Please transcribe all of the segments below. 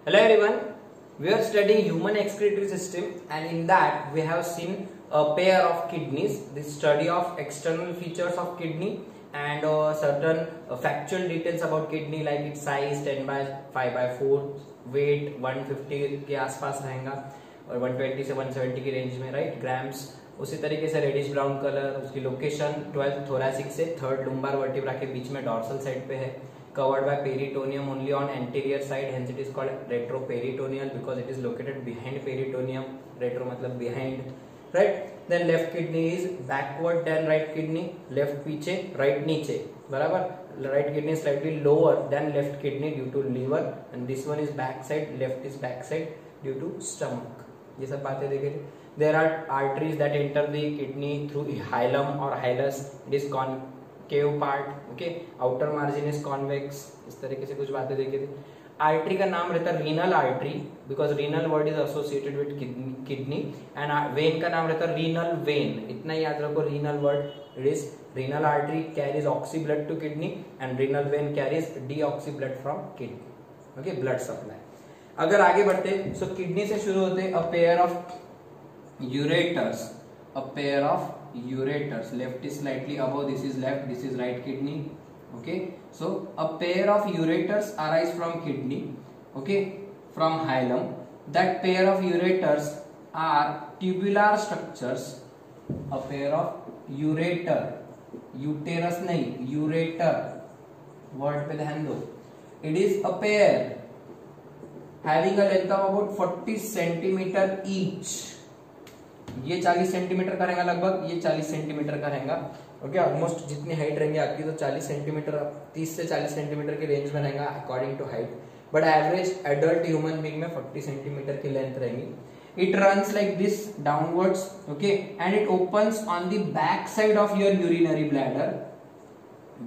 Hello everyone, we are studying human excretory system and in that we have seen a pair of kidneys, the study of external features of kidney and certain factual details about kidney like its size 10 by 5 by 4, weight 150 के आसपास रहेगा और 120 से 170 की range में right grams. उसी तरीके से रेडिश ब्राउन कलर, उसकी लोकेशन 12th थोरैसिक से 3rd लुम्बार वर्टिब्रा के बीच में डॉर्सल साइड पे है, covered by peritoneum only on anterior side, hence it is called retroperitoneal because it is located behind peritoneum. Retro मतलब behind, right? Then left kidney is backward than right kidney, left पीछे right नीचे, बराबर. Right kidney is slightly lower than left kidney due to liver and this one is back side, left is back side due to stomach. ये सब बातें देखेंगे. There are arteries that enter the kidney through hilum or hilus. It is concave part, okay. Outer margin is convex. इस तरीके से कुछ बातें देखे थे. आर्टरी का नाम रहता है renal artery because renal word is associated with kidney and vein का नाम रहता है रीनल वेन. इतना याद रखो, renal word it is renal artery carries oxy blood to kidney and renal vein carries deoxy blood from kidney, okay, blood supply. अगर आगे बढ़ते सो किडनी से शुरू होते a pair of ureters, a pair of ureters. Left is slightly above, this is left, this is right kidney, okay. So a pair of ureters arise from kidney, okay, from hilum. That pair of ureters are tubular structures. A pair of ureter, uterus नहीं, ureter word पे ध्यान दो. It is a pair having a length of about 40 centimeter each. ये 40 centimetre का रहेगा लगभग, ये 40 centimetre का रहेगा, ओके. ऑलमोस्ट जितनी हाइट रहेंगे आपकी तो 40 सेंटीमीटर, 30 से 40 सेंटीमीटर की रेंज में रहेगा according to height, but average adult human being में 40 सेंटीमीटर की लेंथ रहेगी. It runs like this downwards, okay, and it opens on the back side of your urinary bladder.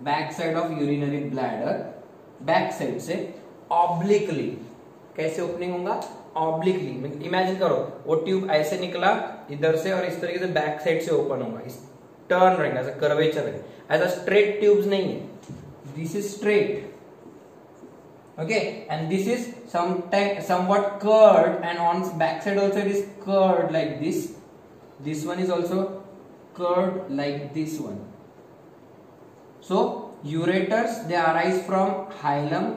Back side of urinary bladder, back side से obliquely. कैसे opening होगा? Obliquely. Imagine करो वो tube ऐसे निकला इधर से और इस तरीके से बैक साइड से ओपन होगा, इस टर्न रहेगा, ऐसा कर्वेचर है, ऐसा स्ट्रेट ट्यूब्स नहीं है. This is straight, okay, and this is somewhat curved and on back side also it is curved like this. This one is also curved like this one. So ureters, they arise from hilum,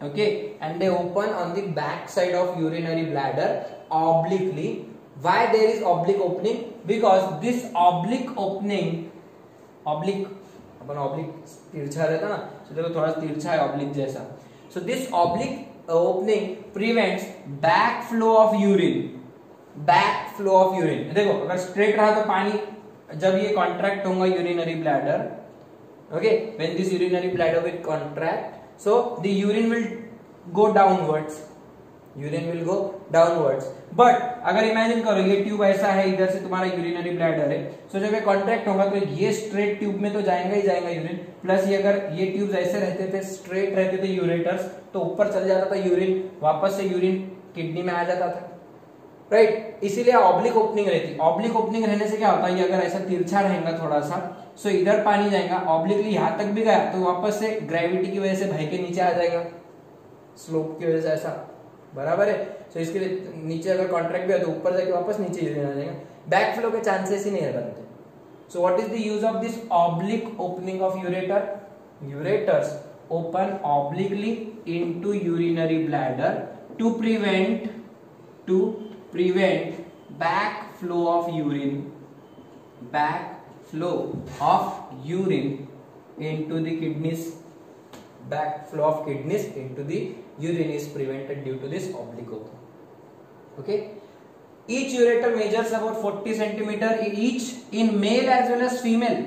okay, and they open on the back side of urinary bladder obliquely. Why there is oblique opening? Because this oblique opening, oblique upon oblique तिरछा रहता ना, तो देखो थोड़ा तिरछा है oblique जैसा. So this oblique opening prevents back flow of urine. Back flow of urine. देखो अगर straight रहा तो पानी जब ये contract होगा urinary bladder, okay, when this urinary bladder will contract, so the urine will go downwards. Urine will go downwards. But अगर imagine करो ये ट्यूब ऐसा है, इधर से तुम्हारा यूरिनरी ब्लैडर है, सो जब ये कॉन्ट्रैक्ट होगा तो ये स्ट्रेट ट्यूब में तो जाएगा ही जाएगा यूरिन. प्लस ये अगर ये ट्यूब्स ऐसे रहते थे, स्ट्रेट रहते थे यूरेटर्स, तो ऊपर चल जाता था यूरिन, वापस से यूरिन किडनी में आ जाता था, राइट. इसीलिए ऑब्लिक ओपनिंग रहती. ऑब्लिक ओपनिंग रहने से क्या होता है, ये अगर ऐसा तिरछा रहेगा थोड़ा सा, सो इधर पानी जाएगा, ऑब्लिकली यहां तक भी गया तो वापस से ग्रेविटी की वजह से भाई के नीचे आ जाएगा, स्लोप की वजह से, ऐसा बराबर है. सो इसके लिए नीचे अगर कॉन्ट्रैक्ट भी है तो ऊपर जाके वापस नीचे यूरिन आ जाएगा, बैक फ्लो के चांसेस ही नहीं बनते. So what is the use of this oblique opening of ureter? Ureters open obliquely into urinary bladder to prevent back flow of urine into the kidneys. Back flow of kidneys into the urine is prevented due to this oblique opening, okay. Each ureter measures about 40 centimeter each in male as well as female.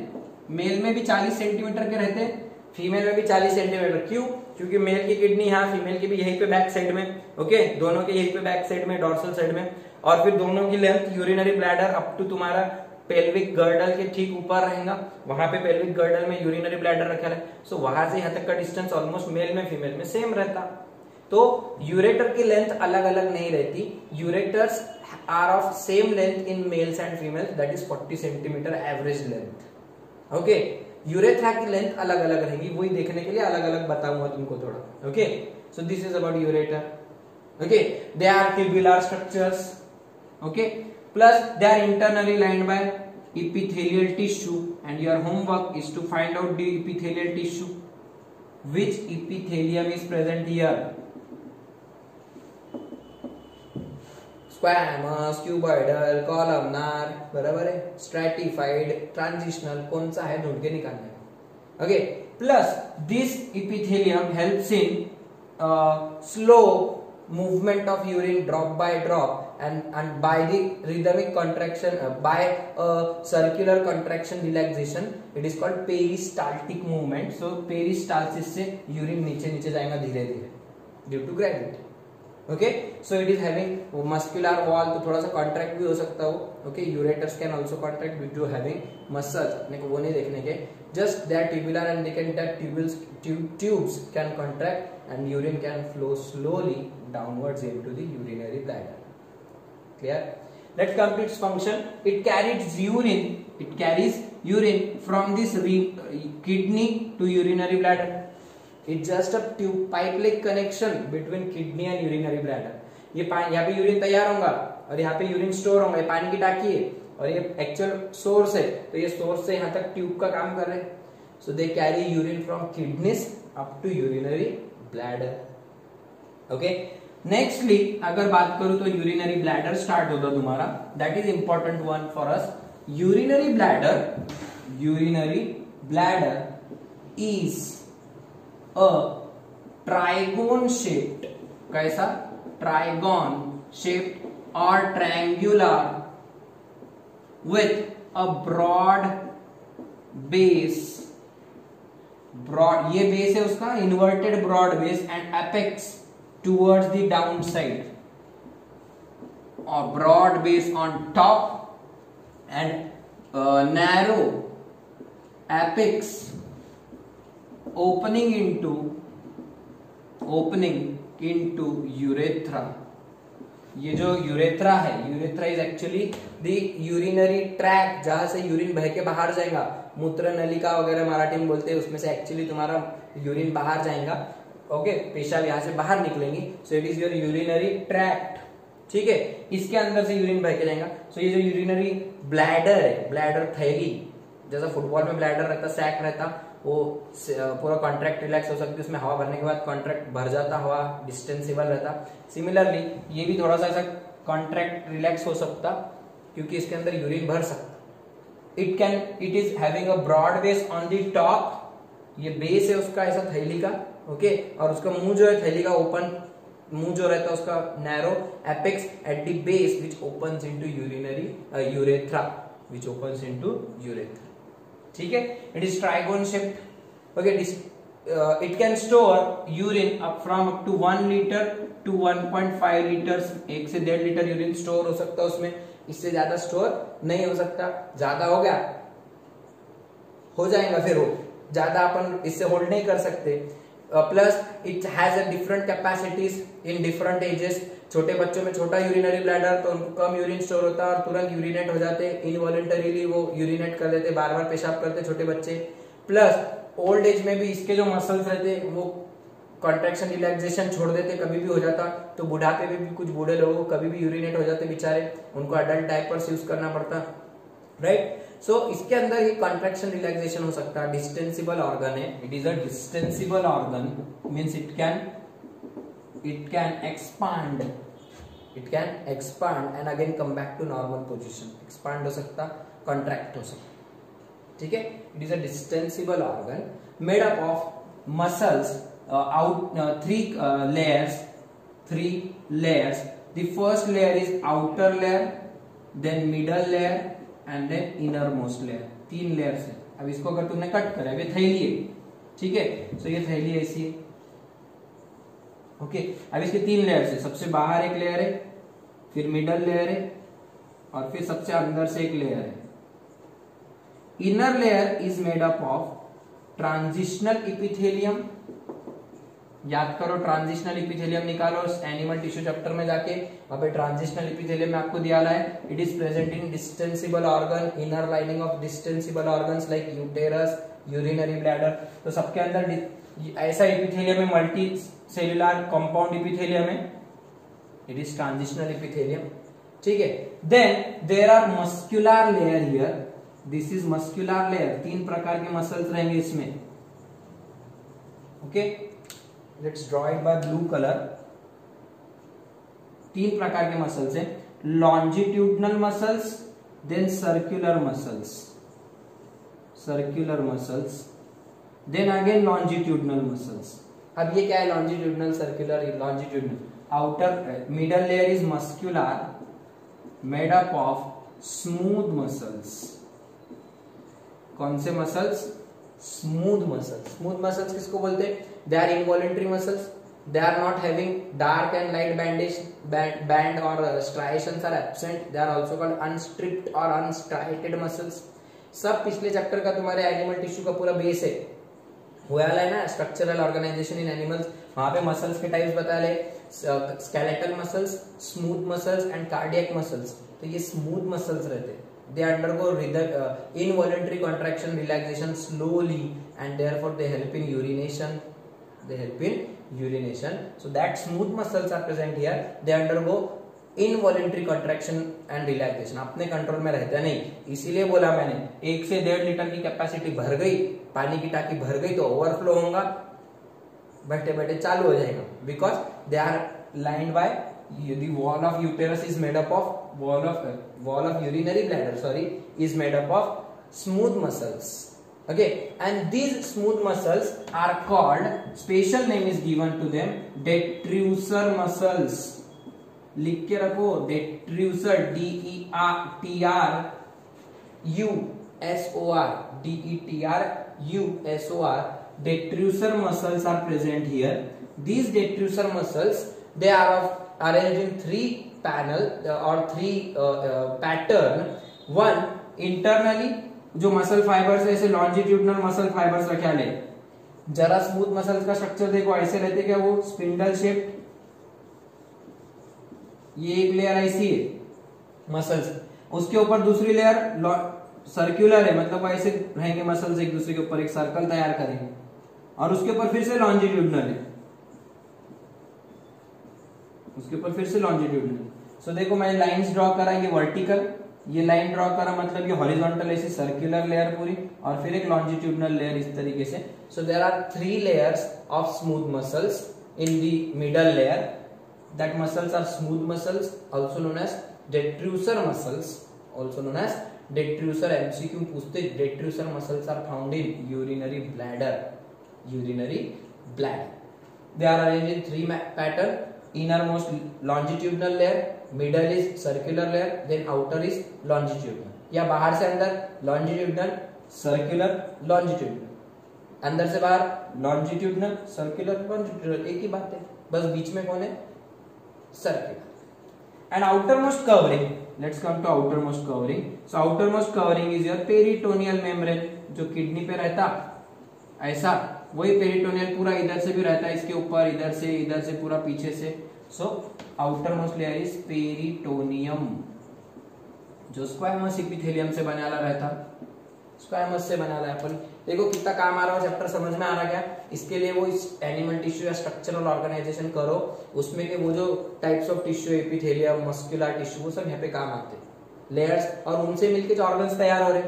Male में भी 40 centimetre के रहते हैं, female में भी 40 centimetre. क्यों? क्योंकि mail की किडनी यहाँ, फीमेल की भी यहीं पे बैक साइड में, ओके, दोनों के यहीं पे बैक साइड में, डॉर्सल साइड में, और फिर दोनों की length urinary bladder up to तुम्हारा पेल्विक गर्डल के ठीक ऊपर रहेगा. वहां पे पेल्विक गर्डल में यूरिनरी ब्लैडर रखा है, सो वहां से यहाँ तक का डिस्टेंस ऑलमोस्ट मेल में फीमेल में सेम रहता. तो यूरेटर की लेंथ अलग अलग नहीं रहती. Ureters are of same length in males and females, that is 40 centimetre average length, okay. Urethra की लेंथ अलग अलग रहेगी, वही देखने के लिए अलग अलग बताऊंगा तुमको थोड़ा, okay. So this is about ureter. Okay, they are tubular structures. Okay, plus they are internally lined by epithelial tissue, and your homework is to find out the epithelial tissue. Which epithelium is present here? Squamous, cuboidal, columnar, बराबर है, stratified, transitional, कौन सा है ढूंढ के निकालना है. Okay, plus this epithelium helps in slow movement of urine drop by drop and by the rhythmic contraction by circular contraction relaxation. It is called peristaltic movement. So peristalsis से urine नीचे नीचे जाएगा धीरे धीरे due to gravity. Okay, so it is having muscular wall, तो थोड़ा सा contract भी हो सकता हो. Okay, ureters can also contract due to having muscles. अपने को वो नहीं देखने के, just they are tubular and they can that tubes can contract and urine can flow slowly downwards into the urinary bladder. Clear? Let's come to its function. It carries urine from this kidney to urinary bladder. It's just a tube pipe-like connection between kidney and urinary bladder. ये यहाँ पे urine तैयार होगा और यहाँ पे urine store होगा. ये पानी की टाकी है और ये एक्चुअल सोर्स है, तो ये सोर्स से यहाँ तक ट्यूब का काम कर रहे हैं. So they carry urine from kidneys up to urinary bladder. Okay. Nextly, अगर बात करूँ तो urinary bladder स्टार्ट होता तुम्हारा. That is important one for us. Urinary bladder is a trigon shaped, कैसा? Trigon shaped or triangular with a broad base. Broad, ये base है उसका, inverted broad base and apex towards the downside, or broad base on top and narrow apex opening into urethra. ये जो urethra है, urethra is actually the urinary track, जहां से urine बह के बाहर जाएगा. मूत्र नलिका वगैरह मराठी में बोलते हैं, उसमें से एक्चुअली तुम्हारा यूरिन बाहर जाएगा. ओके, पेशाब यहाँ से बाहर निकलेंगी. So it is your urinary tract. ठीक है, इसके अंदर से यूरिन बह के जाएगा. सो ये जो यूरिनरी ब्लैडर है, ब्लैडर थैली, जैसा फुटबॉल में ब्लैडर रहता, सैक रहता, वो पूरा कॉन्ट्रैक्ट रिलैक्स हो सकती है. उसमें हवा भरने के बाद कॉन्ट्रैक्ट भर जाता, हवा डिस्टेंसिबल रहता. सिमिलरली ये भी थोड़ा सा ऐसा कॉन्ट्रैक्ट रिलैक्स हो सकता, क्योंकि इसके अंदर यूरिन भर सकता. It is having a broad base on the top. ये बेस है उसका ऐसा थैली का. ओके, और उसका मुंह जो है थैली का ओपन मुंह जो रहता है उसका narrow apex at the base which opens into urinary urethra, which opens into urethra. ठीक है, it is trigone shaped. Okay, it can store urine up to 1 litre to 1.5 litres. 1 से 1.5 लीटर यूरिन स्टोर हो सकता है उसमें. इससे ज्यादा store नहीं हो सकता. ज्यादा हो गया हो जाएगा, फिर वो ज्यादा अपन इससे होल्ड नहीं कर सकते. Plus it has a different capacities in different ages. छोटे बच्चों में छोटा यूरिनरी ब्लैडर, तो उनको कम यूरिन स्टोर होता है और तुरंत यूरिनेट हो जाते, इनवॉलंटरीली वो यूरिनेट कर देते, बार बार पेशाब करते छोटे बच्चे. प्लस ओल्ड एज में भी इसके जो मसल्स रहते वो कॉन्ट्रैक्शन रिलैक्सेशन छोड़ देते, कभी भी हो जाता. तो बुढ़ापे में भी कुछ बूढ़े लोगों को कभी भी यूरिनेट हो जाते बेचारे, उनको अडल्ट डायपर्स यूज करना पड़ता. राइट. सो इसके अंदर ये कॉन्ट्रैक्शन रिलैक्सेशन हो सकता है. डिस्टेंसिबल ऑर्गन है. It is a distensible organ, means it can expand and again come back to normal position. expand हो सकता, contract हो सकता. ठीक है, it is a distensible organ made up of muscles, three layers. The first layer is outer layer, then middle layer and then innermost layer. 3 layers है. अब इसको अगर तुमने कट करा, ये थैली है. ठीक है, so ये थैली ऐसी है. ओके, अब इसके 3 लेयर्स है. सबसे बाहर एक लेयर है, फिर मिडल लेयर है और फिर सबसे अंदर से एक लेयर है. Inner layer is made up of transitional epithelium. याद करो, ट्रांजिशनल इपिथेलियम निकालो एनिमल टिश्यू चैप्टर में जाके, वहां पे ट्रांजिशनल इपिथेलियम में आपको दिया है. It is present in distensible organ, inner lining of distensible organs like uterus, urinary bladder. तो सबके अंदर ऐसा इपिथेलियम है, मल्टी सेल्युलर कंपाउंड इपिथेलियम है. इट इज ट्रांजिशनल इपिथेलियम, ठीक है। Then there are muscular layer here, this is muscular layer, 3 प्रकार के मसल्स रहेंगे इसमें, okay. Let's draw it by blue colour. 3 प्रकार के मसल्स हैं, longitudinal muscles, then circular muscles, circular muscles, then again longitudinal muscles. अब ये क्या है, longitudinal, circular, longitudinal. Outer middle layer is muscular, made up of smooth muscles. कौन से मसल्स? Smooth muscles. स्मूथ मसल्स किसको बोलते हैं? They are involuntary muscles, they are not having dark and light band or striations are absent, they are also called unstripped or unstriated muscles। सब पिछले chapter का तुम्हारे एनिमल टिश्यू का पूरा base है, हुआ है ना, स्ट्रक्चरल ऑर्गेनाइजेशन इन एनिमल्स। वहां पे मसल्स के टाइप्स बता ले, skeletal muscles, smooth muscles and cardiac muscles. तो ये स्मूथ मसल्स रहते हैं, they undergo involuntary contraction relaxation slowly and therefore they help in urination, they help in urination, so that smooth muscles are present here, they undergo involuntary contraction and relaxation, अपने control में रहता नहीं। इसीलिए बोला मैंने 1 से 1.5 लीटर की capacity भर गई, पानी की टाकी भर गई तो ओवरफ्लो होगा, बैठे बैठे चालू हो जाएगा, because they are lined by the wall of uterus is made up of wall of urinary bladder, sorry, is made up of smooth muscles, okay, and these smooth muscles are called, special name is given to them, detrusor muscles। लिख के रखो, detrusor, detrusor, detrusor muscles are present here। These detrusor muscles, they are arranged in 3 panel or 3 pattern। One internally, जो muscle fibres है, ऐसे longitudinal muscle fibres रखे ले। जरा smooth muscles का स्ट्रक्चर देखो, ऐसे रहते क्या, वो स्पिंडल शेप, ये एक लेयर ऐसी है मसल्स, उसके ऊपर दूसरी लेयर सर्कुलर है, मतलब ऐसे रहेंगे मसल्स एक दूसरे के ऊपर, एक सर्कल तैयार करेंगे, और उसके ऊपर फिर से लॉन्जिट्यूडनल है, उसके ऊपर फिर से लॉन्जिट्यूडनल। सो देखो मैंने लाइंस ड्रॉ करा, ये वर्टिकल, ये लाइन ड्रॉ करा, मतलब ये हॉरिजॉन्टल ऐसी सर्कुलर लेयर पूरी, और फिर एक लॉन्जिट्यूडनल लेयर इस तरीके से। So there are 3 layers of smooth muscles in the middle layer, that muscles are smooth muscles, also known as detrusor muscles, also known as detrusor। MCQ पूछते, detrusor muscles are found in urinary bladder, urinary bladder। They are arranged in 3 pattern, innermost longitudinal layer, middle is circular layer, then outer is longitudinal, या बाहर से अंदर longitudinal, circular, longitudinal, अंदर से बाहर longitudinal, circular, longitudinal, एक ही बात है, बस बीच में कौन है, circular। and outermost covering, let's come to outermost covering। so outermost covering is your peritoneal membrane, जो किडनी पे रहता ऐसा, वही पेरिटोनियल पूरा इधर से भी रहता है, इसके ऊपर, इधर से पूरा पीछे से। So outer most layer is peritoneum, जो स्क्वायमस इपिथेलियम से बना रहता, स्क्वायमस से बना है। अपन देखो कितना काम आ रहा है, चैप्टर समझ में आ रहा क्या? इसके लिए वो इस एनिमल टिश्यू या स्ट्रक्चरल ऑर्गेनाइजेशन करो, उसमें के वो जो types of tissue, epithelium, muscular tissue, वो सब यहाँ पे काम आते हैं, लेयर्स, और उनसे मिलके जो ऑर्गन्स तैयार हो रहे,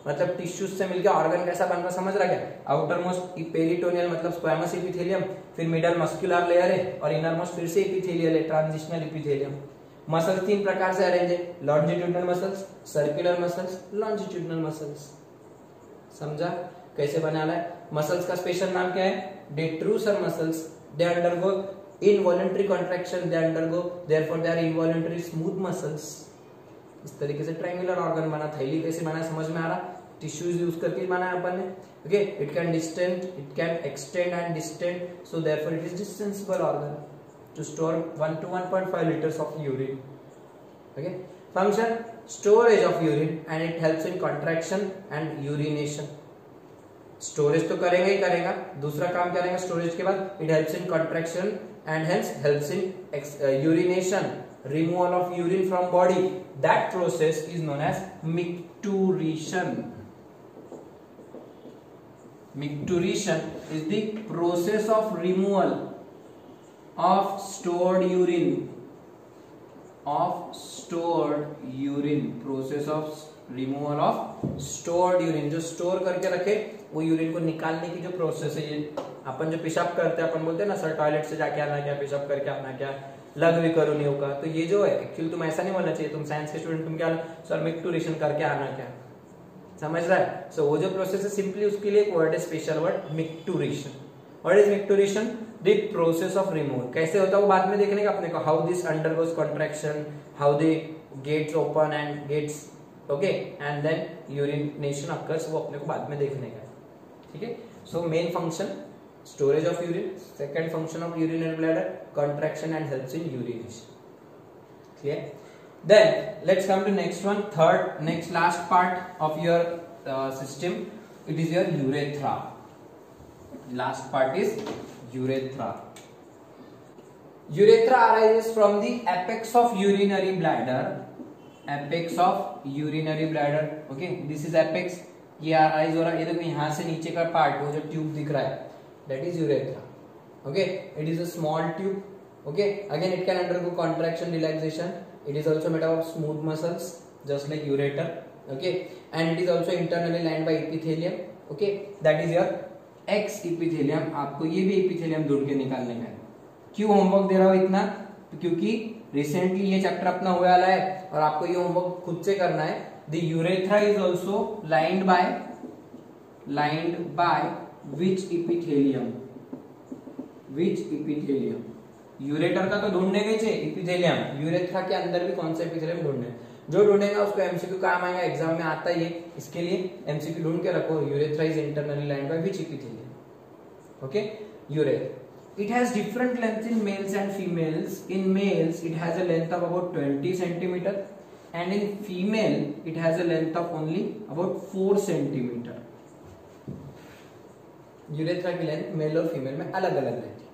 मतलब टिश्यूज से मिलकर ऑर्गन कैसा बन रहा, समझ रहा क्या? आउटर मोस्ट पेरिटोनियल मतलब स्क्वायमस एपिथेलियम, फिर मिडल मस्कुलर लेयर है, और इनर मोस्ट फिर से एपिथेलियल है, ट्रांजिशनल एपिथेलियम। मसल्स 3 प्रकार से अरेंज है, longitudinal muscles, circular muscles, longitudinal muscles. समझा कैसे बनाना है? मसल्स का स्पेशल नाम क्या है? detrusor muscles। they undergo involuntary contraction, they undergo, therefore they are involuntary smooth muscles। इस तरीके से ट्रायंगुलर ऑर्गन बना। थैली कैसे बना समझ में आ रहा? टिश्यूज यूज करके बनाया अपन ने। Okay, it can distend, it can extend and distend, so therefore it is distensible organ to store 1 to 1.5 liters of urine। Okay, function storage of urine and it helps in contraction and urination. Storage तो करेगा ही करेगा, दूसरा काम करेगा storage के बाद, it helps in contraction and hence helps in urination, removal of urine from body। that process is known as micturition। micturition is the process of removal of stored urine of stored urine, process of removal of stored urine, जो store करके रखे वो urine को निकालने की जो process है, ये अपन जो पेशाब करते हैं, अपन बोलते हैं ना सर टॉयलेट से जाके आना क्या, पेशाब करके आना क्या, लग भी करो नहीं होगा, तो ये जो है एक्चुअली तुम ऐसा नहीं बोलना चाहिए, तुम साइंस के स्टूडेंट तुम क्या सर मिक्टूरेशन करके आना क्या, समझ रहा है। सो वो जो प्रोसेस है सिंपली उसके लिए एक वर्ड है, special word micturition. What is micturition? The process of removal. कैसे होता है वो बाद में देखने का अपने को, how this undergoes contraction, how the gates open and gates okay and then urination occurs, वो अपने को बाद में देखने का है, ठीक है। So main function storage of urine, second function of urinary bladder contraction and helps in urination, clear? Then let's come to next one, third next last part of your system, it is your urethra. Last part is urethra. Urethra arises from the apex of urinary bladder, apex of urinary bladder, okay, this is apex, ये arise हो रहा है, ये देखो यहाँ से नीचे का पार्ट वो जो ट्यूब दिख रहा है that is urethra, okay, it is a small tube, okay, again it can undergo contraction, relaxation, it is also made up of smooth muscles just like ureter, okay, and it is also internally lined by epithelium, okay, that is your X epithelium। आपको ये भी epithelium ढूंढ के निकालने का है। क्यों homework दे रहा हूँ इतना? क्योंकि रिसेंटली ये चैप्टर अपना हुए वाला है और आपको ये होमवर्क खुद से करना है। The urethra is also lined by which epithelium, which epithelium, ureter का तो ढूंढने के चाहिए इपिथेलियम, यूरेथ्रा के अंदर भी कौन सा इपिथेलियम ढूंढना है, जो ढूंढेगा उसको एमसीक्यू काम आएगा, एग्जाम में आता ही है, इसके लिए एमसीक्यू ढूंढ के रखो, urethra is internally lined by which epithelium, okay, urethra. It has different lengths in males and females. In males it has a length of about 20 centimeter and in female it has a length of only about 4 centimeter. Urethra की length mail और female में अलग अलग रहती है,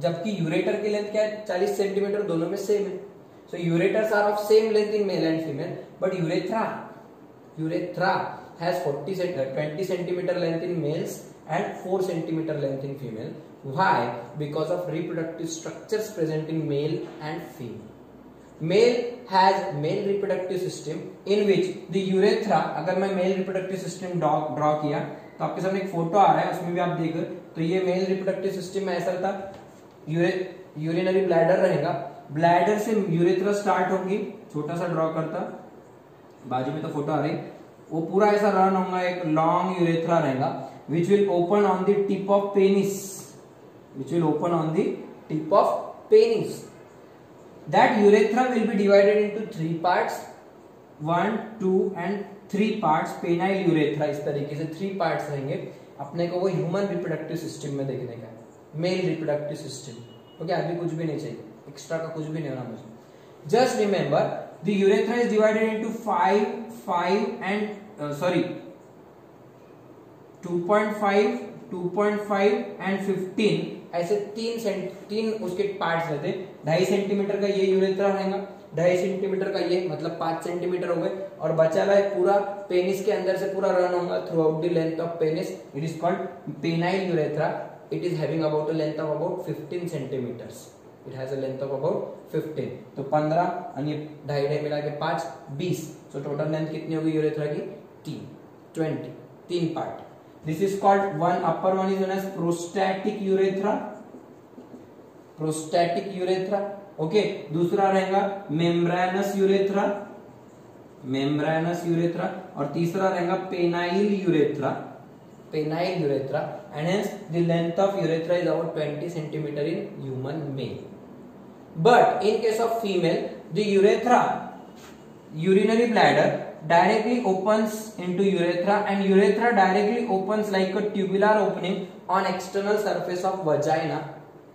जबकि ureter की length क्या है 40 सेंटीमीटर, दोनों में सेम है। So ureters are of same length in male and female, but urethra has 20 centimetre length in males and 4 centimeter length in female. Why? Because of reproductive structures present in male and female. Male has male reproductive system in which the urethra, अगर मैं male reproductive system draw किया तो आपके सामने एक photo आ रहा है, उसमें भी आप देखो तो ये मेल रिप्रोडक्टिव सिस्टम में ऐसा था, यूरिनरी ब्लैडर रहेगा, ब्लैडर से यूरेथ्रा स्टार्ट होगी, छोटा सा ड्रॉ करता, बाजू में तो फोटो आ रही, वो पूरा ऐसा रन होगा, एक लॉन्ग यूरेथ्रा रहेगा which will open on the tip of penis, which will open on the tip of penis. That urethra will be divided into 3 parts, 1, 2 and 3 parts, penile urethra, इस तरीके से 3 parts रहेंगे। अपने को वो ह्यूमन रिप्रोडक्टिव सिस्टम में देखने का है, मेल रिप्रोडक्टिव सिस्टम, ओके, अभी कुछ भी नहीं चाहिए, एक्स्ट्रा का कुछ भी नहीं होना मुझे। Just remember the urethra is divided into 2.5, 2.5 and 15, ऐसे तीन उसके पार्ट्स रहते। 2.5 सेंटीमीटर का ये यूरेथ्रा रहेगा, 2.5 सेंटीमीटर का ये, मतलब 5 सेंटीमीटर हो गए, और बचा हुआ है पूरा पेनिस के अंदर से पूरा रन होगा throughout the length of penis, it is called penile urethra, it is having about a length of about 15 centimetres, it has a length of about 15, तो 15 और ये 2.5 मिला के 5, 20, सो टोटल लेंथ कितनी होगी यूरेथ्रा की? 3 part. This is called one, upper one is known as prostatic urethra, okay, दूसरा रहेगा membranous urethra, और तीसरा रहेगा penile urethra, and hence the length of urethra is about 20 centimeter in human male. But in case of female, the urinary bladder directly opens into urethra, and urethra directly opens like a tubular opening on external surface of vagina,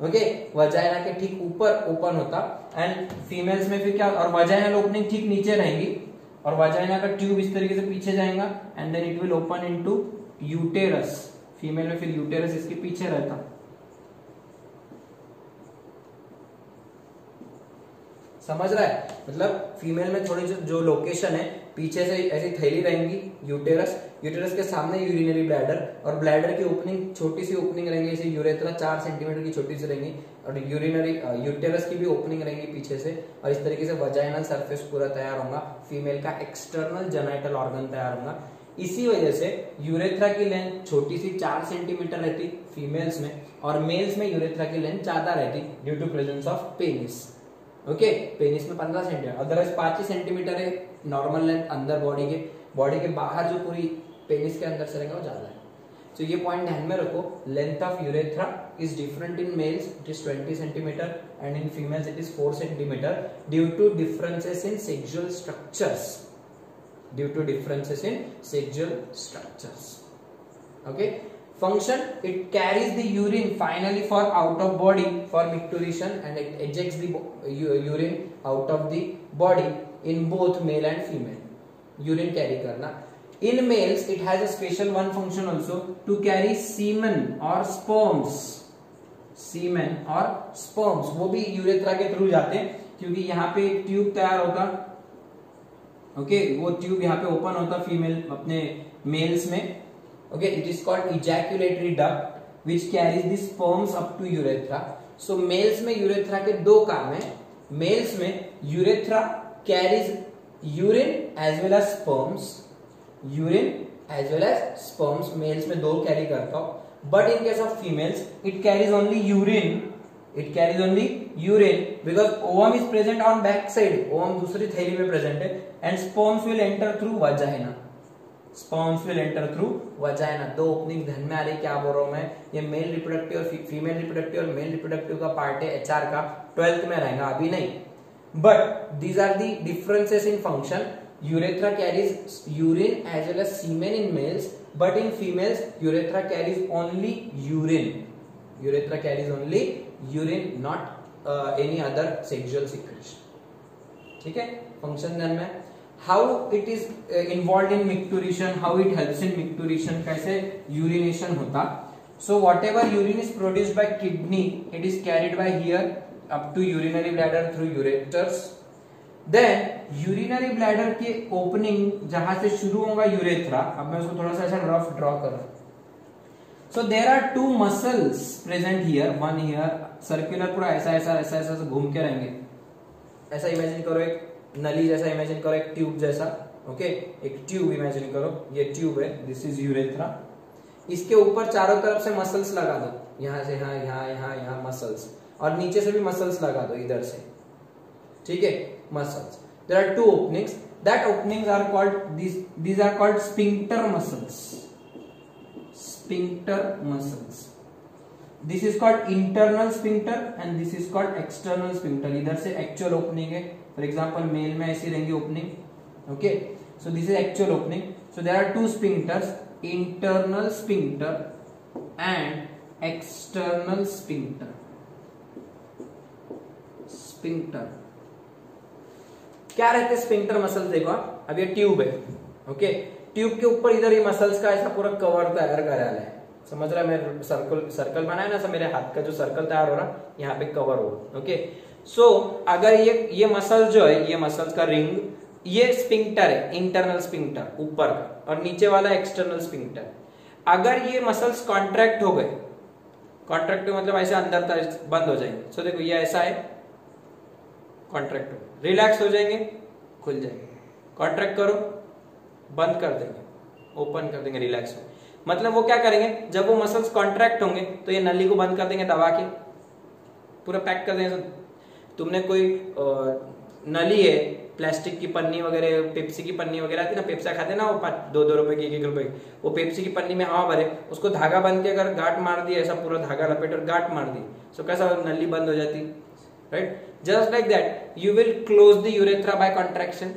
okay, vagina के ठीक ऊपर open होता, and females में फिर क्या, और vaginal opening ठीक नीचे रहेंगी, और वजाइना का ट्यूब इस तरीके से पीछे जाएगा, and then it will open into uterus, female में फिर यूटेरस इसके पीछे रहता। समझ रहा है? मतलब फीमेल में थोड़ी जो लोकेशन है, पीछे से ऐसी थैली रहेंगी यूटेरस, यूटेरस के सामने यूरिनरी ब्लैडर, और ब्लैडर की ओपनिंग छोटी सी ओपनिंग रहेंगी, जैसे यूरेथ्रा 4 सेंटीमीटर की छोटी सी रहेंगी, और यूरिनरी यूटेरस की भी ओपनिंग रहेंगी पीछे से, और इस तरीके से वजाइनल सरफेस पूरा तैयार होगा, फीमेल का एक्सटर्नल जेनाइटल ऑर्गन तैयार होगा। इसी वजह से यूरेथ्रा की लेंथ छोटी सी 4 सेंटीमीटर रहती फीमेल्स में, और मेल्स में यूरेथ्रा की लेंथ ज्यादा रहती due to presence of penis. Okay, penis में 15 सेंटीमीटर, अदरवाइज 5 ही सेंटीमीटर है नॉर्मल लेंथ अंदर बॉडी के बाहर जो पूरी पेनिस के अंदर से रहेगा वो ज्यादा है। तो ये पॉइंट ध्यान में रखो, length of urethra is different in males, it is 20 centimetre and in females it is 4 centimetre due to differences in sexual structures, okay. Function, it carries the urine finally for out of body for micturition, and it ejects the urine out of the body in both male and female. Urine carry करना. In males it has a special one function also, to carry semen or sperms. वो भी urethra के through जाते हैं, क्योंकि यहाँ पे एक ट्यूब तैयार होता, ओके, वो ट्यूब यहाँ पे ओपन होता फीमेल अपने मेल्स में, okay, it is called ejaculatory duct which carries the sperms up to urethra. So males में यूरेथ्रा के दो काम है, मेल्स में urethra carries urine as well as sperms, males में दो कैरी करता हो, but in case of females it carries only urine because ovum is present on back side, ovum दूसरी थैली में प्रेजेंट है, and sperms will enter through vagina। दो opening ध्यान में आ रही, क्या बोल रहा हूं मैं, ये मेल रिप्रोडक्टिव और फीमेल रिप्रोडक्टिव और मेल रिप्रोडक्टिव का पार्ट है एचआर का, 12th में रहेगा, अभी नहीं, but these are the differences in function. Urethra carries urine as well as semen in males, but in females urethra carries only urine, not any other sexual secretion, ठीक है। Function ध्यान में, how it is involve in micturition, how it helps in micturition, कैसे urination होता। So what ever urine is produced by kidney, it is carried by here up to urinary bladder through ureters. Then urinary bladder की opening जहां से शुरू होगा urethra, अब मैं उसको थोड़ा सा ऐसा रफ ड्रॉ कर रहा हूं। So there are two muscles present here, one here, circular पूरा ऐसा घूम के रहेंगे, ऐसा इमेजिन करो, एक नली जैसा इमेजिन करो, एक ट्यूब जैसा, ओके, एक ट्यूब इमेजिन करो, ये ट्यूब है, दिस इज यूरेथ्रा, इसके ऊपर चारों तरफ से मसल्स लगा दो, यहां से यहाँ मसल्स, और नीचे से भी मसल्स लगा दो इधर से, ठीक है, muscles. There are two openings, that openings are called, these are called sphincter muscles. This is called internal sphincter and this is called external sphincter. इधर से एक्चुअल ओपनिंग है, फॉर एग्जांपल मेल में ऐसी रहेंगी opening, okay, so this is actual opening. So there are two sphincters, internal sphincter and external sphincter. क्या रहते हैं sphincter muscles, देखो अब ये ट्यूब है, ओके, ट्यूब के ऊपर इधर ये मसल्स का ऐसा पूरा कवर तैयार करा है, समझ रहा है, मैं सर्कल बनाया ना, मेरे हाथ का जो सर्कल तैयार हो रहा, यहाँ पे कवर हो, ओके। सो अगर ये मसल जो है, ये मसल्स का रिंग, ये स्फिंक्टर है, इंटरनल स्फिंक्टर ऊपर का, और नीचे वाला एक्सटर्नल स्फिंक्टर। अगर ये मसल्स कॉन्ट्रैक्ट हो गए, कॉन्ट्रैक्ट मतलब ऐसे अंदर तक बंद हो जाएंगे, सो देखो ये ऐसा है, कॉन्ट्रैक्ट हो, रिलैक्स हो जाएंगे, खुल जाएंगे, कॉन्ट्रैक्ट करो, बंद कर देंगे, ओपन कर देंगे, रिलैक्स हो, मतलब वो क्या करेंगे, जब वो मसल्स कॉन्ट्रैक्ट होंगे तो ये नली को बंद कर देंगे, दबा के पूरा पैक कर देंगे। तुमने कोई नली है, प्लास्टिक की पन्नी वगैरह, पेप्सी की पन्नी वगैरह आती है ना, पेप्सा खाते ना वो 2-2 रुपए की, 1-1 रुपए की, वो पेप्सी की पन्नी में हवा भरे, उसको धागा बंद के अगर गांठ मार दी, ऐसा पूरा धागा लपेट और गांठ मार दी, सो कैसा नली बंद हो जाती, right. Just like that you will close the urethra by contraction,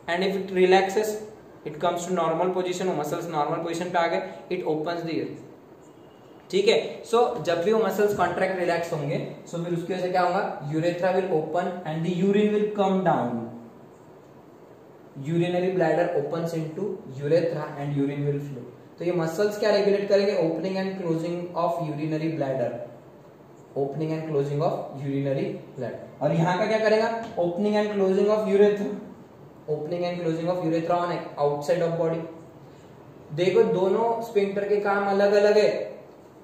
and if it relaxes, it comes to normal position, वो मसल्स नॉर्मल पोजीशन पे आ गए, इट ओपन्स द ईयर, ठीक है। सो जब भी वो मसल्स कॉन्ट्रैक्ट रिलैक्स होंगे, सो फिर उसकी वजह से क्या होगा, urethra will open and the urine will come down, urinary bladder opens into urethra and urine will flow. तो ये मसल्स क्या रेगुलेट करेंगे, opening and closing of urinary bladder, opening and closing of urinary bladder. और यहाँ का क्या करेगा, opening and closing of urethra, opening and closing of urethra on outside of body. देखो दोनों स्फिंक्टर के काम अलग अलग है।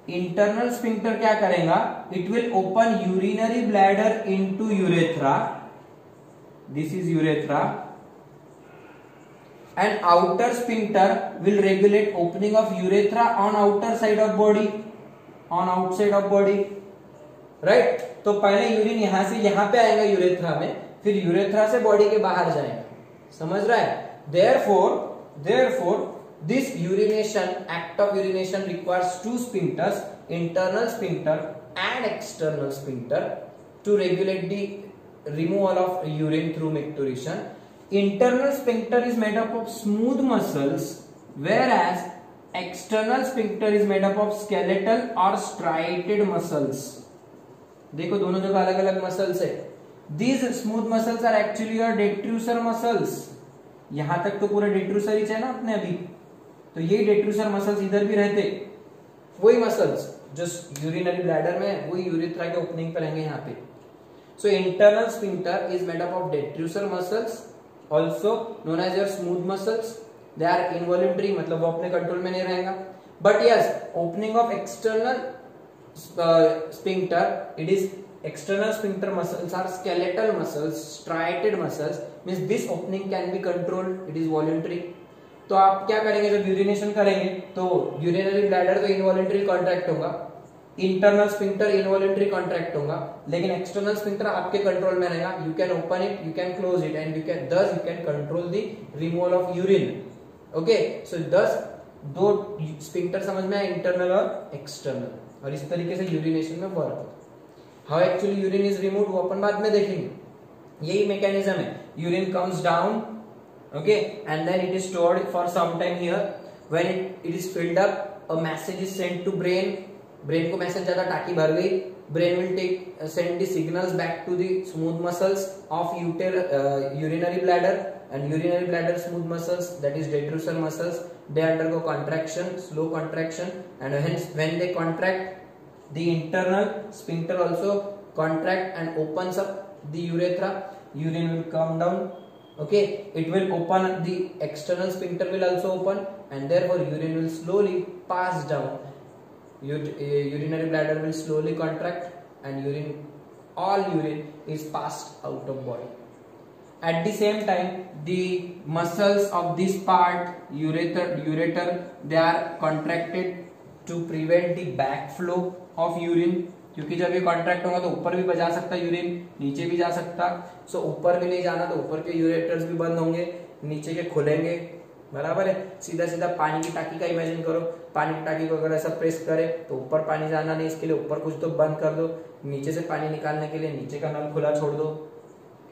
इंटरनल स्फिंक्टर क्या करेगा, it will open urinary bladder into urethra, this is urethra, and outer sphincter will regulate opening of urethra on outer side of body, on outside of body, right? तो पहले urine यहां से यहां पे आएगा urethra में, फिर यूरेथ्रा से बॉडी के बाहर जाएगा, समझ रहा है? therefore this urination, act of urination requires two sphincters, internal sphincter and external sphincter, to regulate the removal of urine through micturition. Internal sphincter is made up of smooth muscles, whereas external sphincter is made up of skeletal or striated muscles. देखो दोनों जगह अलग अलग muscles है. These smooth muscles are actually your detrusor muscles. यहां तक तो पूरा detrusor ही है ना अपने अभी, तो ये detrusor muscles इधर भी रहते, वही मसल्स जो यूरिनरी ब्लैडर में, वही यूरेथ्रा के ओपनिंग पर रहेंगे यहाँ पे. So internal sphincter is made up of detrusor muscles, also known as your smooth muscles. They are involuntary, मतलब वो अपने कंट्रोल में नहीं रहेगा. But yes, opening of external sphincter, it is external sphincter muscles are skeletal muscles, striated muscles, means this opening can be controlled, it is voluntary. तो आप क्या करेंगे जब यूरिनेशन करेंगे, तो यूरिनरी ब्लैडर तो इनवॉलंटरी कॉन्ट्रैक्ट होगा, इंटरनल स्फिंक्टर इनवॉलंटरी कॉन्ट्रैक्ट होगा, लेकिन एक्सटर्नल स्फिंक्टर आपके कंट्रोल में रहेगा. You can open it, you can close it, and you can control the removal of urine. Okay, so दस दो स्फिंक्टर समझ में आया, इंटरनल और एक्सटर्नल, और इस तरीके से यूरिनेशन में वर्क होता है. How actually urine is removed वो अपन बाद में देखेंगे. यही मैकेनिज्म है. Urine comes down, okay, and then it is stored for some time here. When it is filled up, a message is sent to brain. Brain को message जाता, टाकी भर गई. Brain will send the signals back to the smooth muscles of urinary bladder, and urinary bladder smooth muscles, that is detrusor muscles, they undergo contraction, slow contraction, and hence when they contract, the internal sphincter also contract and opens up the urethra. Urine will come down. Okay, it will open, the external sphincter will also open, and therefore urine will slowly pass down. Urinary bladder will slowly contract, and all urine is passed out of body. At the same time, the muscles of this part, ureter, they are contracted to prevent the backflow of urine. क्योंकि जब ये contract होगा तो ऊपर भी जा सकता urine, नीचे भी जा सकता. सो ऊपर भी नहीं जाना, तो ऊपर के यूरेटर्स भी बंद होंगे, नीचे के खुलेंगे, बराबर है. सीधा सीधा पानी की टाकी का इमेजिन करो. पानी की टाकी को अगर ऐसा प्रेस करे तो ऊपर पानी जाना नहीं, इसके लिए ऊपर कुछ तो बंद कर दो. नीचे से पानी निकालने के लिए नीचे का नल खुला छोड़ दो,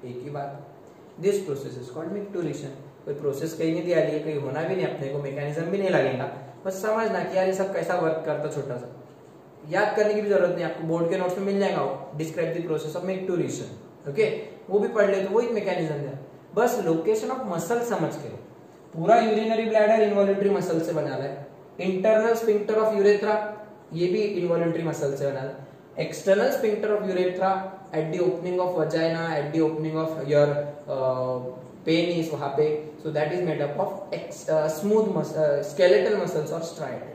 एक ही बात. This process is called micturition. कोई प्रोसेस कहीं नहीं दिया, कहीं होना भी नहीं, अपने को मैकेनिज्म भी नहीं लगेगा. बस समझना कि यार ये सब कैसा वर्क करता, छोटा सा याद करने की भी जरूरत नहीं, आपको बोर्ड के नोट्स में मिल जाएगा. Describe the process of micturition. Okay, वो भी पढ़ ले तो वही मैकेनिज्म है. बस लोकेशन ऑफ मसल समझ के लो. पूरा यूरिनरी ब्लैडर इनवॉलंटरी मसल से बना है. इंटरनल स्फिंक्टर ऑफ यूरेथ्रा, ये भी इनवॉलंटरी मसल से बना है. External sphincter of urethra at the opening of vagina, at the opening of your penis, वहां पे. So that is made up of smooth skeletal muscles और स्ट्राइड.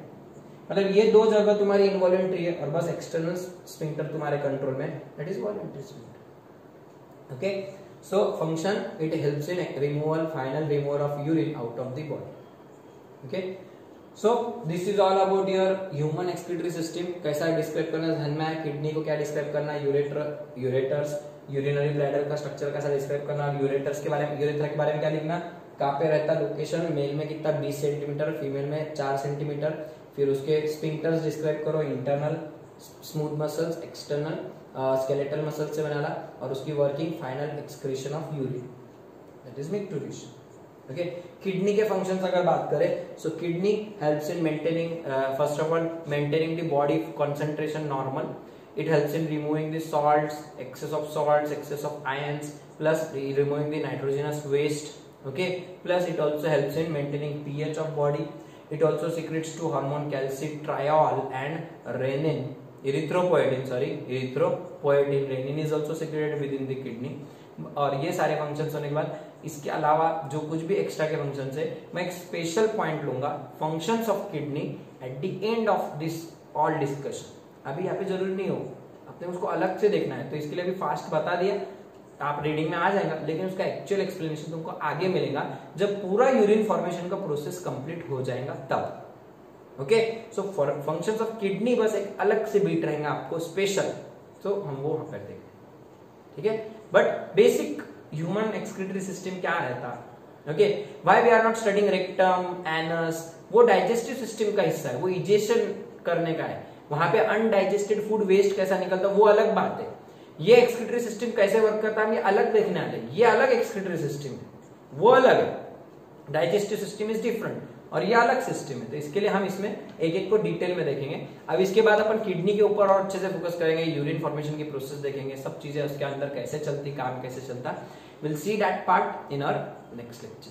मतलब ये दो जगह तुम्हारी इनवॉलंटरी है, और बस एक्सटर्नल स्फिंक्टर तुम्हारे कंट्रोल में, that is voluntary sphincter. Okay, so function, it helps in removal, final removal of urine out of the body. Okay, so this is all about your human excretory system. कैसा describe करना ध्यान में है. Kidney को क्या describe करना, ureters, urinary bladder का structure कैसा डिस्क्राइब करना, यूरेटर्स के बारे में, यूरेथ्रा के बारे में क्या लिखना, कहाँ पे रहता, लोकेशन, मेल में कितना 20 सेंटीमीटर, फीमेल में 4 सेंटीमीटर. फिर उसके स्फिंक्टर्स डिस्क्राइब करो, internal smooth muscles, external skeletal muscles से बनाना, और उसकी working, final excretion of urine, that is micturition. Okay, kidney के फंक्शंस अगर बात करें, so kidney helps in maintaining, first of all maintaining the body concentration normal. It helps in removing the salts, excess of ions, plus removing the nitrogenous waste. Okay, plus it also helps in maintaining pH of body. It also secretes two hormone calcitriol and renin. Erythropoietin, renin is also secreted within the kidney. और ये सारे functions होने के बाद इसके अलावा जो कुछ भी एक्स्ट्रा के फंक्शंस है, मैं एक स्पेशल पॉइंट लूंगा, functions of kidney at the end of this all discussion. अभी यहाँ पे जरूरी नहीं हो, आपने उसको अलग से देखना है, तो इसके लिए भी फास्ट बता दिया, आप रीडिंग में आ जाएगा, लेकिन उसका एक्चुअल एक्सप्लेनेशन तुमको आगे मिलेगा जब पूरा यूरिन फॉर्मेशन का प्रोसेस कंप्लीट हो जाएगा तब। Okay, so functions of kidney बस एक अलग से बीट रहेंगे आपको स्पेशल, तो हम वो वहां पर देखते हैं, ठीक है। But basic human excretory system क्या रहता, okay, why we are not studying rectum, anus, वो डाइजेस्टिव सिस्टम का हिस्सा है, वो इजेशन करने का है, वहां पे अनडाइजेस्टेड फूड वेस्ट कैसा निकलता वो अलग बात है। ये एक्सक्रीटरी सिस्टम कैसे वर्क करता है ये अलग देखने वाले, ये अलग एक्सक्रीटरी सिस्टम है, वो अलग है, डाइजेस्टिव सिस्टम इज डिफरेंट, और ये अलग सिस्टम है, तो इसके लिए हम इसमें एक एक को डिटेल में देखेंगे। अब इसके बाद अपन किडनी के ऊपर और अच्छे से फोकस करेंगे, यूरिन फॉर्मेशन की प्रोसेस देखेंगे, सब चीजें उसके अंदर कैसे चलती, काम कैसे चलता, will see that part in our next lecture.